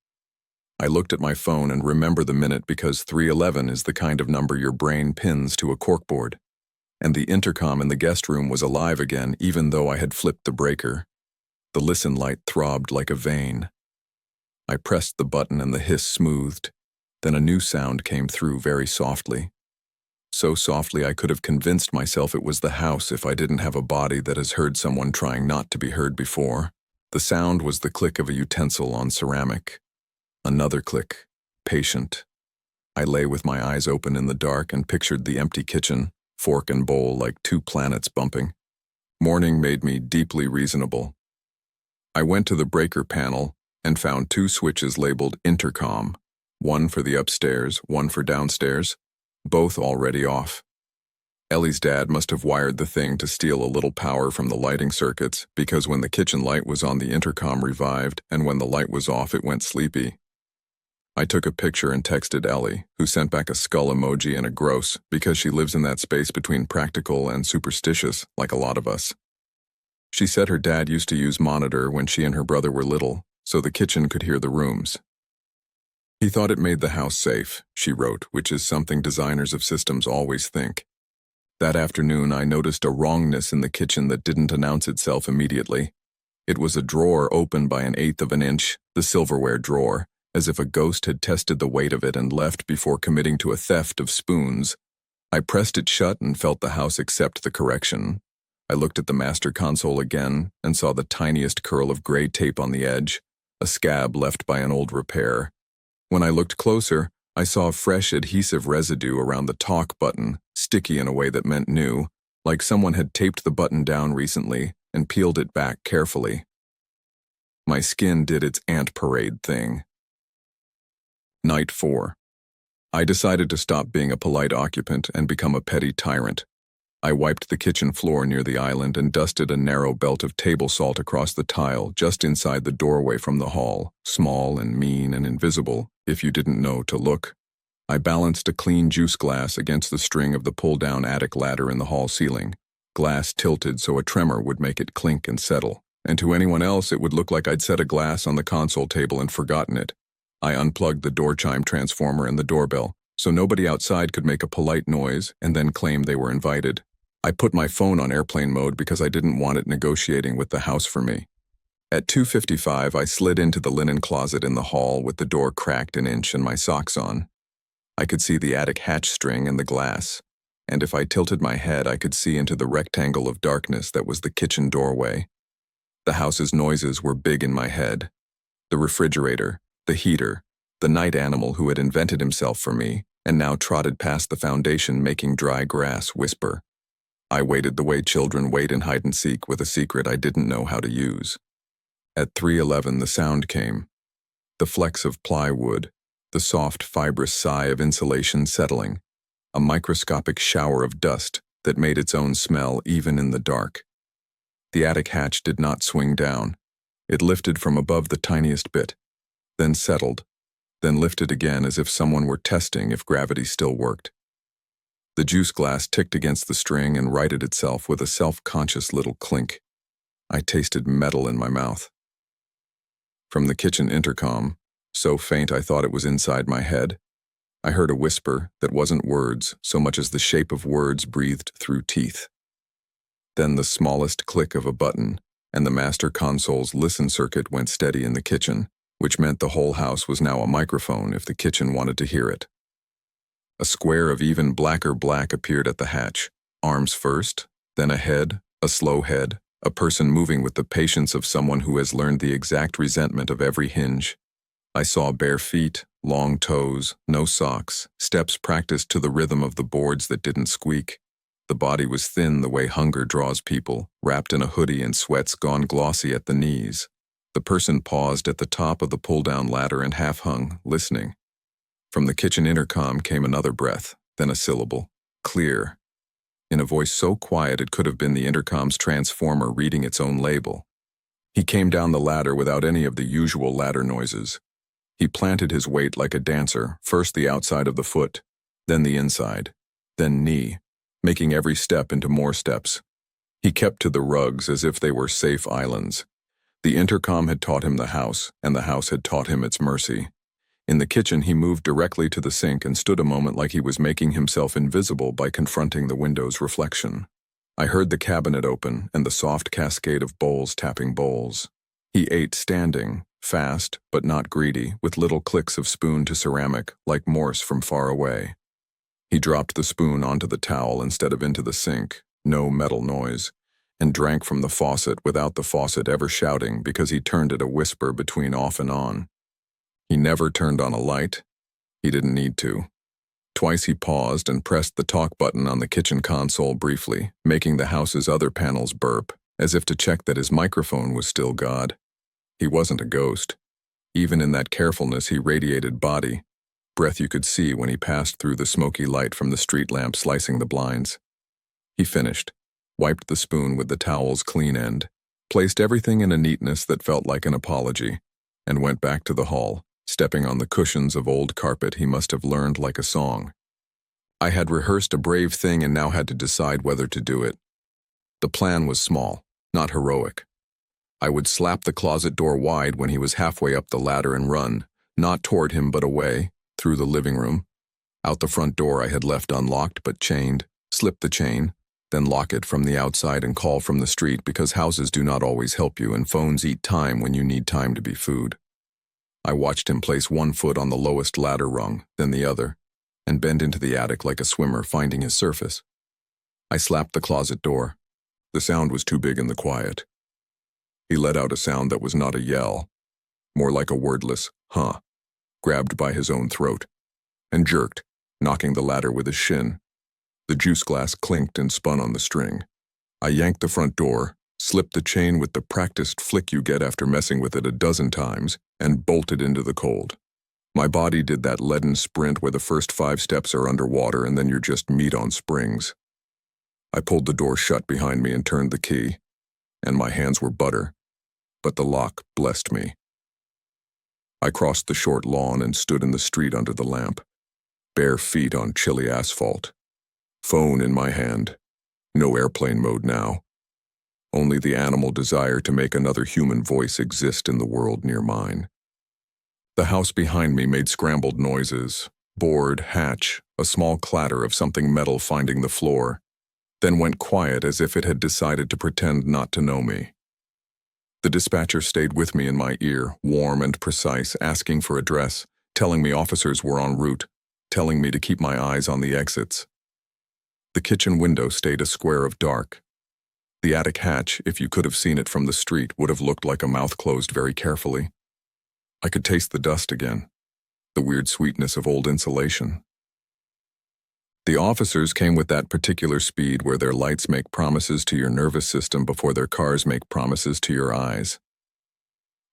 I looked at my phone and remember the minute because 3:11 is the kind of number your brain pins to a corkboard. And the intercom in the guest room was alive again even though I had flipped the breaker. The listen light throbbed like a vein. I pressed the button and the hiss smoothed. Then a new sound came through very softly. So softly I could have convinced myself it was the house if I didn't have a body that has heard someone trying not to be heard before. The sound was the click of a utensil on ceramic. Another click, patient. I lay with my eyes open in the dark and pictured the empty kitchen, fork and bowl like two planets bumping. Morning made me deeply reasonable. I went to the breaker panel and found two switches labeled intercom, one for the upstairs, one for downstairs, both already off. Ellie's dad must have wired the thing to steal a little power from the lighting circuits, because when the kitchen light was on, the intercom revived, and when the light was off, it went sleepy. I took a picture and texted Ellie, who sent back a skull emoji and a gross, because she lives in that space between practical and superstitious, like a lot of us. She said her dad used to use monitor when she and her brother were little, so the kitchen could hear the rooms. He thought it made the house safe, she wrote, which is something designers of systems always think. That afternoon, I noticed a wrongness in the kitchen that didn't announce itself immediately. It was a drawer open by 1/8 of an inch, the silverware drawer, as if a ghost had tested the weight of it and left before committing to a theft of spoons. I pressed it shut and felt the house accept the correction. I looked at the master console again and saw the tiniest curl of gray tape on the edge, a scab left by an old repair. When I looked closer, I saw fresh adhesive residue around the talk button, sticky in a way that meant new, like someone had taped the button down recently and peeled it back carefully. My skin did its ant parade thing. Night 4. I decided to stop being a polite occupant and become a petty tyrant. I wiped the kitchen floor near the island and dusted a narrow belt of table salt across the tile just inside the doorway from the hall, small and mean and invisible, if you didn't know to look. I balanced a clean juice glass against the string of the pull-down attic ladder in the hall ceiling, glass tilted so a tremor would make it clink and settle, and to anyone else it would look like I'd set a glass on the console table and forgotten it. I unplugged the door chime transformer and the doorbell, so nobody outside could make a polite noise and then claim they were invited. I put my phone on airplane mode because I didn't want it negotiating with the house for me. At 2:55, I slid into the linen closet in the hall with the door cracked an inch and my socks on. I could see the attic hatch string and the glass, and if I tilted my head, I could see into the rectangle of darkness that was the kitchen doorway. The house's noises were big in my head. The refrigerator, the heater, the night animal who had invented himself for me and now trotted past the foundation making dry grass whisper. I waited the way children wait in hide-and-seek with a secret I didn't know how to use. At 3:11, the sound came. The flecks of plywood, the soft, fibrous sigh of insulation settling, a microscopic shower of dust that made its own smell even in the dark. The attic hatch did not swing down. It lifted from above the tiniest bit, then settled, then lifted again as if someone were testing if gravity still worked. The juice glass ticked against the string and righted itself with a self-conscious little clink. I tasted metal in my mouth. From the kitchen intercom, so faint I thought it was inside my head, I heard a whisper that wasn't words so much as the shape of words breathed through teeth. Then the smallest click of a button, and the master console's listen circuit went steady in the kitchen, which meant the whole house was now a microphone if the kitchen wanted to hear it. A square of even blacker black appeared at the hatch, arms first, then a head, a slow head, a person moving with the patience of someone who has learned the exact resentment of every hinge. I saw bare feet, long toes, no socks, steps practiced to the rhythm of the boards that didn't squeak. The body was thin the way hunger draws people, wrapped in a hoodie and sweats gone glossy at the knees. The person paused at the top of the pull-down ladder and half-hung, listening. From the kitchen intercom came another breath, then a syllable, clear, in a voice so quiet it could have been the intercom's transformer reading its own label. He came down the ladder without any of the usual ladder noises. He planted his weight like a dancer, first the outside of the foot, then the inside, then knee, making every step into more steps. He kept to the rugs as if they were safe islands. The intercom had taught him the house, and the house had taught him its mercy. In the kitchen, he moved directly to the sink and stood a moment like he was making himself invisible by confronting the window's reflection. I heard the cabinet open and the soft cascade of bowls tapping bowls. He ate standing, fast but not greedy, with little clicks of spoon to ceramic, like Morse from far away. He dropped the spoon onto the towel instead of into the sink, no metal noise, and drank from the faucet without the faucet ever shouting because he turned it a whisper between off and on. He never turned on a light. He didn't need to. Twice he paused and pressed the talk button on the kitchen console briefly, making the house's other panels burp, as if to check that his microphone was still God. He wasn't a ghost. Even in that carefulness he radiated body, breath you could see when he passed through the smoky light from the street lamp slicing the blinds. He finished, wiped the spoon with the towel's clean end, placed everything in a neatness that felt like an apology, and went back to the hall, stepping on the cushions of old carpet he must have learned like a song. I had rehearsed a brave thing and now had to decide whether to do it. The plan was small, not heroic. I would slap the closet door wide when he was halfway up the ladder and run, not toward him but away, through the living room. Out the front door I had left unlocked but chained, slip the chain, then lock it from the outside and call from the street because houses do not always help you and phones eat time when you need time to be food. I watched him place one foot on the lowest ladder rung, then the other, and bend into the attic like a swimmer finding his surface. I slapped the closet door. The sound was too big in the quiet. He let out a sound that was not a yell, more like a wordless, huh, grabbed by his own throat, and jerked, knocking the ladder with his shin. The juice glass clinked and spun on the string. I yanked the front door, slipped the chain with the practiced flick you get after messing with it a dozen times, and bolted into the cold. My body did that leaden sprint where the first 5 steps are underwater and then you're just meat on springs. I pulled the door shut behind me and turned the key, and my hands were butter, but the lock blessed me. I crossed the short lawn and stood in the street under the lamp, bare feet on chilly asphalt. Phone in my hand. No airplane mode now. Only the animal desire to make another human voice exist in the world near mine. The house behind me made scrambled noises, board, hatch, a small clatter of something metal finding the floor, then went quiet as if it had decided to pretend not to know me. The dispatcher stayed with me in my ear, warm and precise, asking for address, telling me officers were en route, telling me to keep my eyes on the exits. The kitchen window stayed a square of dark. The attic hatch, if you could have seen it from the street, would have looked like a mouth closed very carefully. I could taste the dust again, the weird sweetness of old insulation. The officers came with that particular speed where their lights make promises to your nervous system before their cars make promises to your eyes.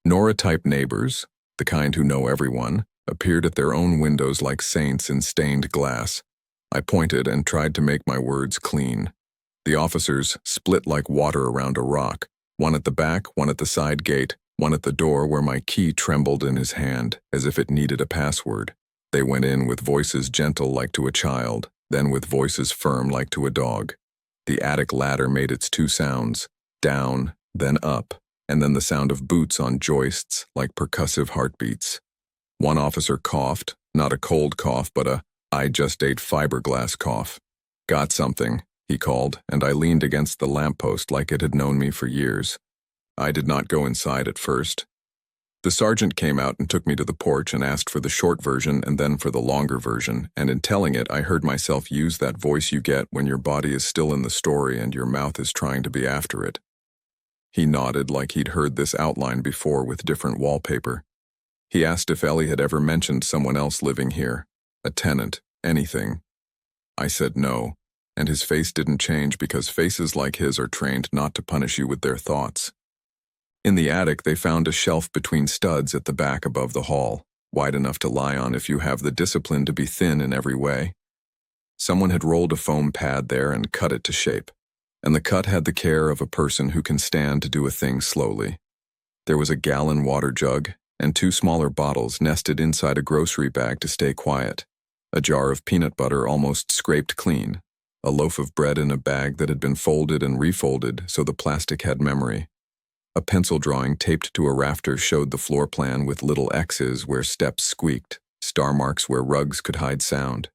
Nora-type neighbors, the kind who know everyone, appeared at their own windows like saints in stained glass. I pointed and tried to make my words clean. The officers split like water around a rock, one at the back, one at the side gate, one at the door where my key trembled in his hand, as if it needed a password. They went in with voices gentle like to a child, then with voices firm like to a dog. The attic ladder made its 2 sounds, down, then up, and then the sound of boots on joists like percussive heartbeats. One officer coughed, not a cold cough, but a "I just ate fiberglass" cough. "Got something," he called, and I leaned against the lamppost like it had known me for years. I did not go inside at first. The sergeant came out and took me to the porch and asked for the short version and then for the longer version, and in telling it I heard myself use that voice you get when your body is still in the story and your mouth is trying to be after it. He nodded like he'd heard this outline before with different wallpaper. He asked if Ellie had ever mentioned someone else living here, a tenant, anything. I said no, and his face didn't change because faces like his are trained not to punish you with their thoughts. In the attic, they found a shelf between studs at the back above the hall, wide enough to lie on if you have the discipline to be thin in every way. Someone had rolled a foam pad there and cut it to shape, and the cut had the care of a person who can stand to do a thing slowly. There was a gallon water jug and 2 smaller bottles nested inside a grocery bag to stay quiet, a jar of peanut butter almost scraped clean, a loaf of bread in a bag that had been folded and refolded so the plastic had memory. A pencil drawing taped to a rafter showed the floor plan with little X's where steps squeaked, star marks where rugs could hide sound.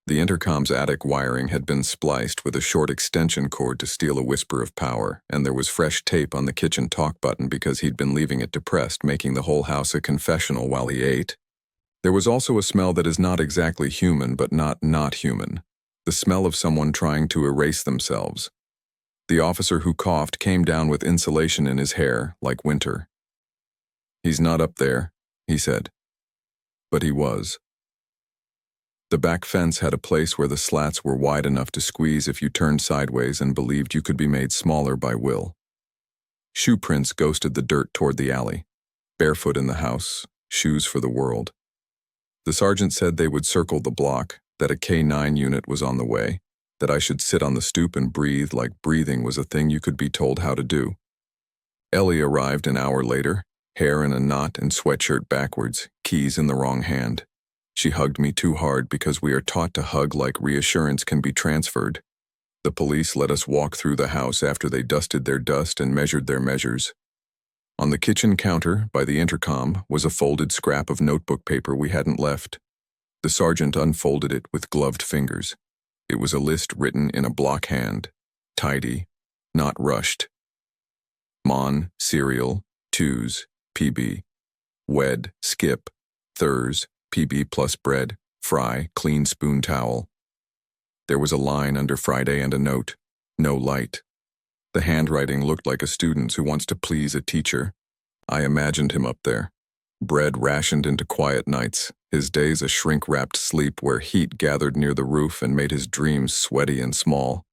The intercom's attic wiring had been spliced with a short extension cord to steal a whisper of power, and there was fresh tape on the kitchen talk button because he'd been leaving it depressed, making the whole house a confessional while he ate. There was also a smell that is not exactly human but not human, the smell of someone trying to erase themselves. The officer who coughed came down with insulation in his hair, like winter. "He's not up there," he said. But he was. The back fence had a place where the slats were wide enough to squeeze if you turned sideways and believed you could be made smaller by will. Shoe prints ghosted the dirt toward the alley. Barefoot in the house, shoes for the world. The sergeant said they would circle the block, that a K9 unit was on the way, that I should sit on the stoop and breathe like breathing was a thing you could be told how to do. Ellie arrived an hour later, hair in a knot and sweatshirt backwards, keys in the wrong hand. She hugged me too hard because we are taught to hug like reassurance can be transferred. The police let us walk through the house after they dusted their dust and measured their measures. On the kitchen counter, by the intercom, was a folded scrap of notebook paper we hadn't left. The sergeant unfolded it with gloved fingers. It was a list written in a block hand, tidy, not rushed. Mon, cereal, twos, PB. Wed, skip, thurs, PB plus bread, fry, clean spoon towel. There was a line under Friday and a note, no light. The handwriting looked like a student's who wants to please a teacher. I imagined him up there. Bread rationed into quiet nights, his days a shrink-wrapped sleep where heat gathered near the roof and made his dreams sweaty and small.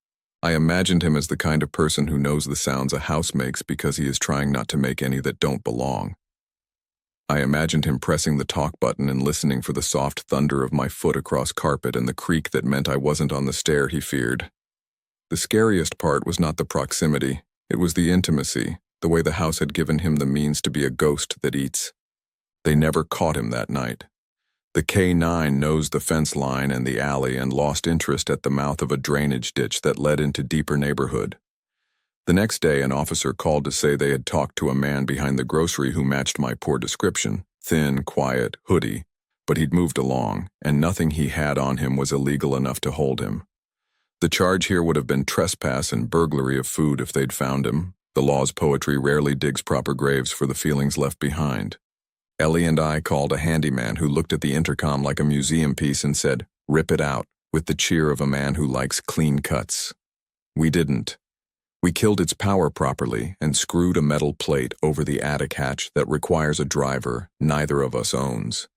I imagined him as the kind of person who knows the sounds a house makes because he is trying not to make any that don't belong. I imagined him pressing the talk button and listening for the soft thunder of my foot across carpet and the creak that meant I wasn't on the stair he feared. The scariest part was not the proximity, it was the intimacy, the way the house had given him the means to be a ghost that eats. They never caught him that night. The K9 nosed the fence line and the alley and lost interest at the mouth of a drainage ditch that led into deeper neighborhood. The next day, an officer called to say they had talked to a man behind the grocery who matched my poor description, thin, quiet, hoodie, but he'd moved along, and nothing he had on him was illegal enough to hold him. The charge here would have been trespass and burglary of food if they'd found him. The law's poetry rarely digs proper graves for the feelings left behind. Ellie and I called a handyman who looked at the intercom like a museum piece and said, "Rip it out," with the cheer of a man who likes clean cuts. We didn't. We killed its power properly and screwed a metal plate over the attic hatch that requires a driver neither of us owns.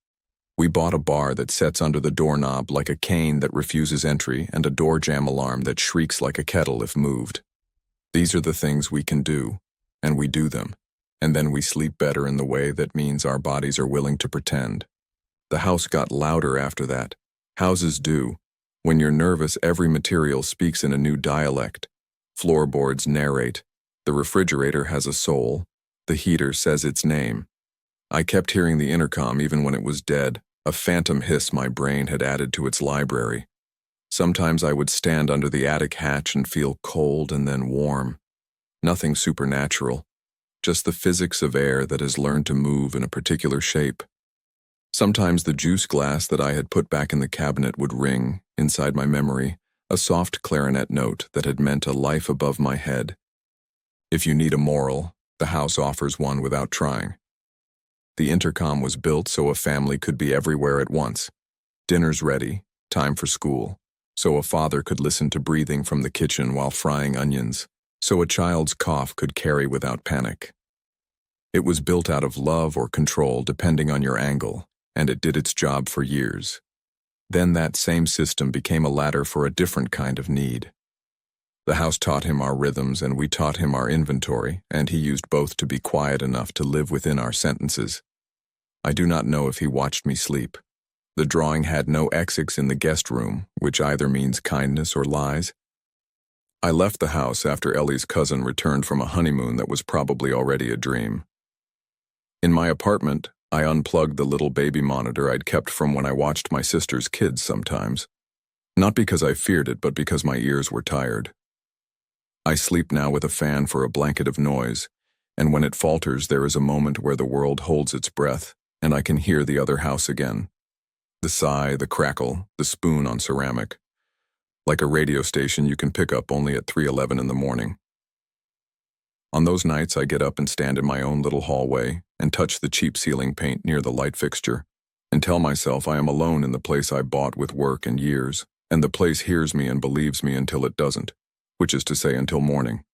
We bought a bar that sets under the doorknob like a cane that refuses entry and a door jamb alarm that shrieks like a kettle if moved. These are the things we can do, and we do them, and then we sleep better in the way that means our bodies are willing to pretend. The house got louder after that. Houses do. When you're nervous, every material speaks in a new dialect. Floorboards narrate. The refrigerator has a soul. The heater says its name. I kept hearing the intercom even when it was dead, a phantom hiss my brain had added to its library. Sometimes I would stand under the attic hatch and feel cold and then warm. Nothing supernatural, just the physics of air that has learned to move in a particular shape. Sometimes the juice glass that I had put back in the cabinet would ring, inside my memory, a soft clarinet note that had meant a life above my head. If you need a moral, the house offers one without trying. The intercom was built so a family could be everywhere at once. Dinner's ready, time for school, so a father could listen to breathing from the kitchen while frying onions, so a child's cough could carry without panic. It was built out of love or control depending on your angle, and it did its job for years. Then that same system became a ladder for a different kind of need. The house taught him our rhythms and we taught him our inventory, and he used both to be quiet enough to live within our sentences. I do not know if he watched me sleep. The drawing had no X's in the guest room, which either means kindness or lies. I left the house after Ellie's cousin returned from a honeymoon that was probably already a dream. In my apartment, I unplugged the little baby monitor I'd kept from when I watched my sister's kids sometimes. Not because I feared it, but because my ears were tired. I sleep now with a fan for a blanket of noise, and when it falters there is a moment where the world holds its breath, and I can hear the other house again. The sigh, the crackle, the spoon on ceramic. Like a radio station you can pick up only at 3:11 in the morning. On those nights I get up and stand in my own little hallway and touch the cheap ceiling paint near the light fixture and tell myself I am alone in the place I bought with work and years, and the place hears me and believes me until it doesn't, which is to say until morning.